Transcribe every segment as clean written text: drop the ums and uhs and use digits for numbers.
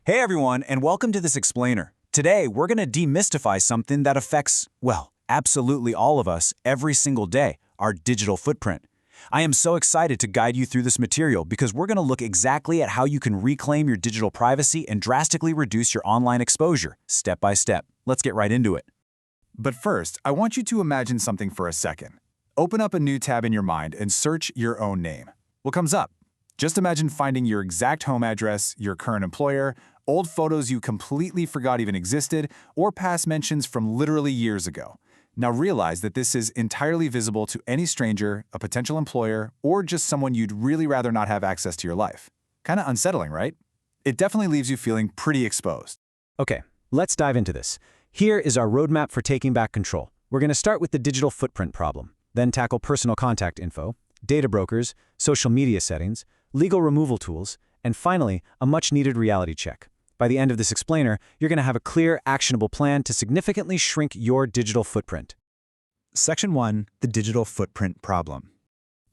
Hey everyone, and welcome to this explainer. Today, we're going to demystify something that affects, well, absolutely all of us every single day, our digital footprint. I am so excited to guide you through this material because we're going to look exactly at how you can reclaim your digital privacy and drastically reduce your online exposure, step by step. Let's get right into it. But first, I want you to imagine something for a second. Open up a new tab in your mind and search your own name. What comes up? Just imagine finding your exact home address, your current employer, old photos you completely forgot even existed, or past mentions from literally years ago. Now realize that this is entirely visible to any stranger, a potential employer, or just someone you'd really rather not have access to your life. Kinda unsettling, right? It definitely leaves you feeling pretty exposed. Okay, let's dive into this. Here is our roadmap for taking back control. We're going to start with the digital footprint problem, then tackle personal contact info, data brokers, social media settings, legal removal tools, and finally, a much-needed reality check. By the end of this explainer, you're going to have a clear, actionable plan to significantly shrink your digital footprint. Section 1, the digital footprint problem.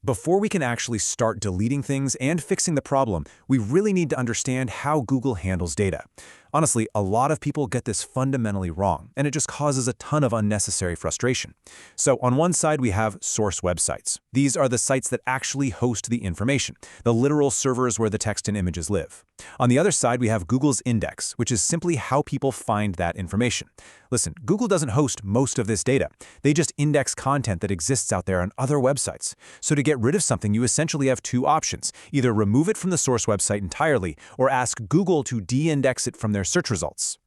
Before we can actually start deleting things and fixing the problem, we really need to understand how Google handles data. Honestly, a lot of people get this fundamentally wrong, and it just causes a ton of unnecessary frustration. So on one side, we have source websites. These are the sites that actually host the information, the literal servers where the text and images live. On the other side, we have Google's index, which is simply how people find that information. Listen, Google doesn't host most of this data. They just index content that exists out there on other websites. So to get rid of something, you essentially have two options. Either remove it from the source website entirely, or ask Google to de-index it from their search results.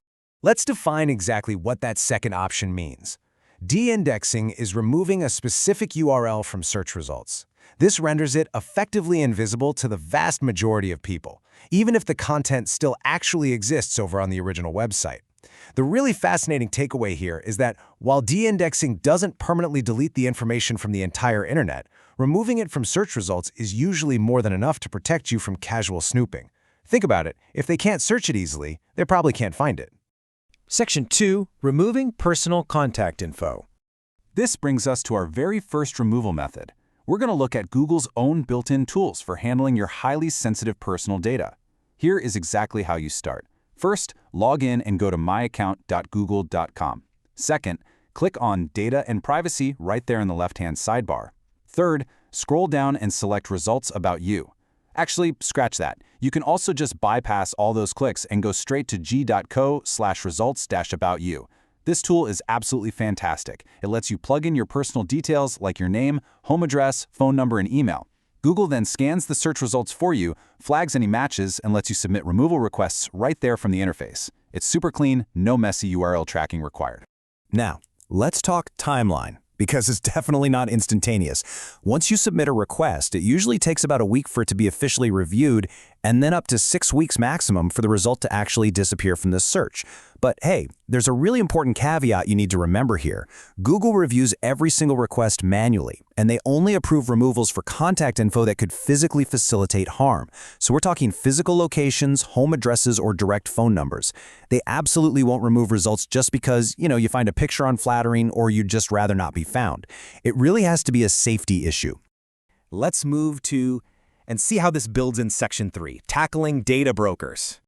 Let's define exactly what that second option means. De-indexing is removing a specific URL from search results. This renders it effectively invisible to the vast majority of people, even if the content still actually exists over on the original website. The really fascinating takeaway here is that while de-indexing doesn't permanently delete the information from the entire internet, removing it from search results is usually more than enough to protect you from casual snooping. Think about it. If they can't search it easily, they probably can't find it. Section 2, removing personal contact info. This brings us to our very first removal method. We're going to look at Google's own built-in tools for handling your highly sensitive personal data. Here is exactly how you start. First, log in and go to myaccount.google.com. Second, click on Data and Privacy right there in the left-hand sidebar. Third, scroll down and select Results About You. Actually, scratch that. You can also just bypass all those clicks and go straight to g.co/results-about-you. This tool is absolutely fantastic. It lets you plug in your personal details like your name, home address, phone number, and email. Google then scans the search results for you, flags any matches, and lets you submit removal requests right there from the interface. It's super clean, no messy URL tracking required. Now, let's talk timeline, because it's definitely not instantaneous. Once you submit a request, it usually takes about a week for it to be officially reviewed, and then up to 6 weeks maximum for the result to actually disappear from the search. But hey, there's a really important caveat you need to remember here. Google reviews every single request manually, and they only approve removals for contact info that could physically facilitate harm. So we're talking physical locations, home addresses, or direct phone numbers. They absolutely won't remove results just because, you find a picture unflattering or you'd just rather not be found. It really has to be a safety issue. Let's move to and see how this builds in Section 3, tackling data brokers.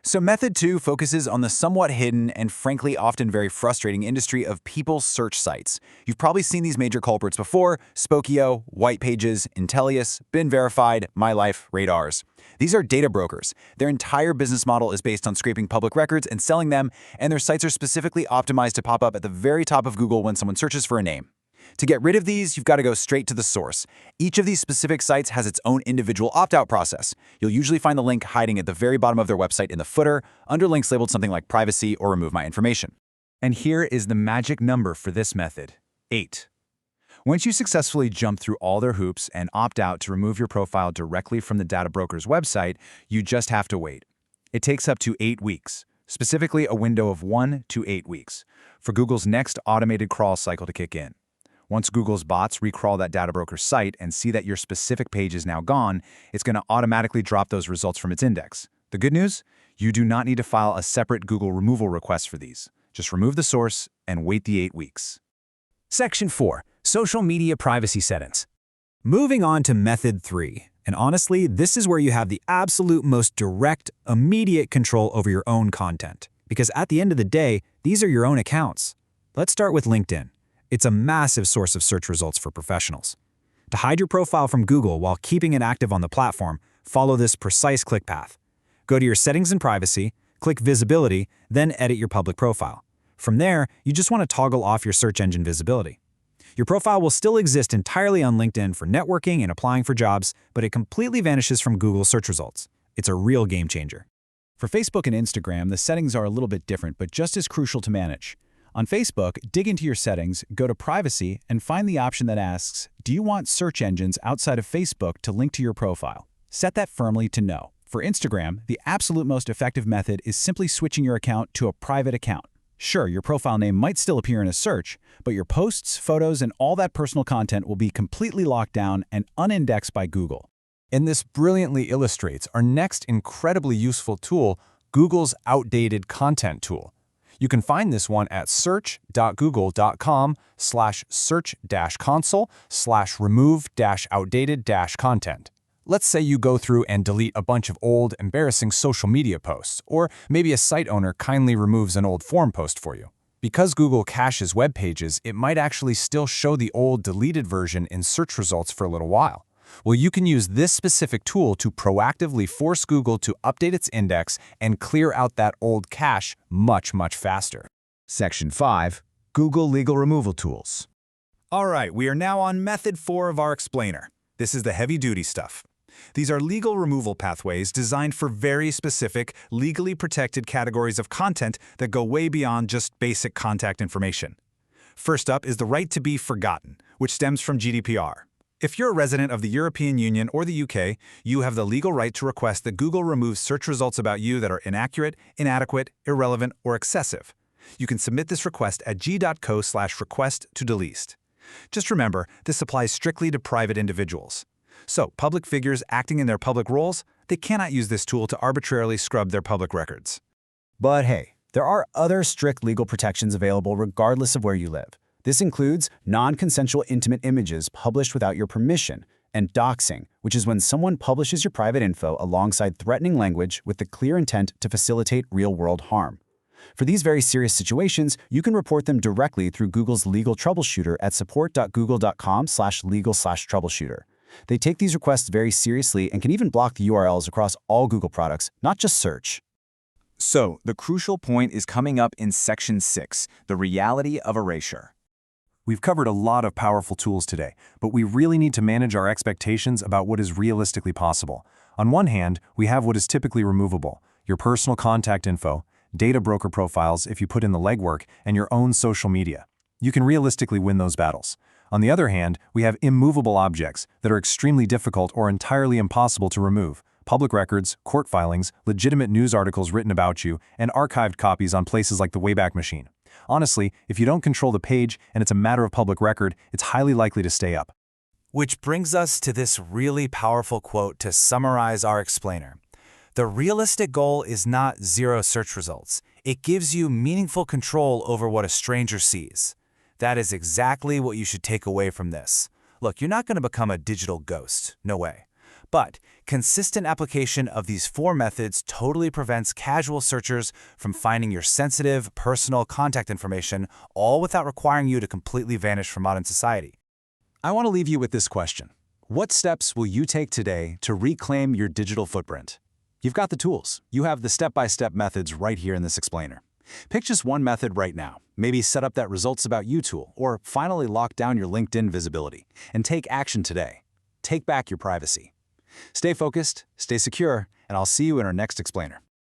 So Method 2 focuses on the somewhat hidden and frankly often very frustrating industry of people's search sites. You've probably seen these major culprits before: Spokeo, White Pages, Intellius, Been Verified, MyLife, Radars. These are data brokers. Their entire business model is based on scraping public records and selling them, and their sites are specifically optimized to pop up at the very top of Google when someone searches for a name. To get rid of these, you've got to go straight to the source. Each of these specific sites has its own individual opt-out process. You'll usually find the link hiding at the very bottom of their website in the footer, under links labeled something like privacy or remove my information. And here is the magic number for this method: 8. Once you successfully jump through all their hoops and opt out to remove your profile directly from the data broker's website, you just have to wait. It takes up to 8 weeks, specifically a window of 1 to 8 weeks, for Google's next automated crawl cycle to kick in. Once Google's bots recrawl that data broker's site and see that your specific page is now gone, it's going to automatically drop those results from its index. The good news? You do not need to file a separate Google removal request for these. Just remove the source and wait the 8 weeks. Section 4, social media privacy settings. Moving on to Method 3, And honestly, this is where you have the absolute most direct, immediate control over your own content. Because at the end of the day, these are your own accounts. Let's start with LinkedIn. It's a massive source of search results for professionals. To hide your profile from Google while keeping it active on the platform, follow this precise click path. Go to your settings and privacy, click visibility, then edit your public profile. From there, you just want to toggle off your search engine visibility. Your profile will still exist entirely on LinkedIn for networking and applying for jobs, but it completely vanishes from Google search results. It's a real game changer. For Facebook and Instagram, the settings are a little bit different, but just as crucial to manage. On Facebook, dig into your settings, go to Privacy, and find the option that asks, do you want search engines outside of Facebook to link to your profile? Set that firmly to No. For Instagram, the absolute most effective method is simply switching your account to a private account. Sure, your profile name might still appear in a search, but your posts, photos, and all that personal content will be completely locked down and unindexed by Google. And this brilliantly illustrates our next incredibly useful tool, Google's Outdated Content tool. You can find this one at search.google.com/search-console/remove-outdated-content. Let's say you go through and delete a bunch of old, embarrassing social media posts, or maybe a site owner kindly removes an old forum post for you. Because Google caches web pages, it might actually still show the old, deleted version in search results for a little while. Well, you can use this specific tool to proactively force Google to update its index and clear out that old cache much, much faster. Section 5. Google Legal Removal Tools. All right, we are now on Method 4 of our explainer. This is the heavy-duty stuff. These are legal removal pathways designed for very specific, legally protected categories of content that go way beyond just basic contact information. First up is the right to be forgotten, which stems from GDPR. If you're a resident of the European Union or the UK, you have the legal right to request that Google removes search results about you that are inaccurate, inadequate, irrelevant, or excessive. You can submit this request at g.co/request-to-delete. Just remember, this applies strictly to private individuals. So, public figures acting in their public roles, they cannot use this tool to arbitrarily scrub their public records. But hey, there are other strict legal protections available regardless of where you live. This includes non-consensual intimate images published without your permission, and doxing, which is when someone publishes your private info alongside threatening language with the clear intent to facilitate real-world harm. For these very serious situations, you can report them directly through Google's Legal Troubleshooter at support.google.com/legal/troubleshooter. They take these requests very seriously and can even block the URLs across all Google products, not just search. So, the crucial point is coming up in Section 6, the reality of erasure. We've covered a lot of powerful tools today, but we really need to manage our expectations about what is realistically possible. On one hand, we have what is typically removable, your personal contact info, data broker profiles if you put in the legwork, and your own social media. You can realistically win those battles. On the other hand, we have immovable objects that are extremely difficult or entirely impossible to remove. Public records, court filings, legitimate news articles written about you, and archived copies on places like the Wayback Machine. Honestly, if you don't control the page and it's a matter of public record, it's highly likely to stay up. Which brings us to this really powerful quote to summarize our explainer. The realistic goal is not zero search results. It gives you meaningful control over what a stranger sees. That is exactly what you should take away from this. Look, you're not going to become a digital ghost. No way. But consistent application of these 4 methods totally prevents casual searchers from finding your sensitive, personal contact information, all without requiring you to completely vanish from modern society. I want to leave you with this question. What steps will you take today to reclaim your digital footprint? You've got the tools. You have the step-by-step methods right here in this explainer. Pick just one method right now. Maybe set up that Results About You tool, or finally lock down your LinkedIn visibility. And take action today. Take back your privacy. Stay focused, stay secure, and I'll see you in our next explainer.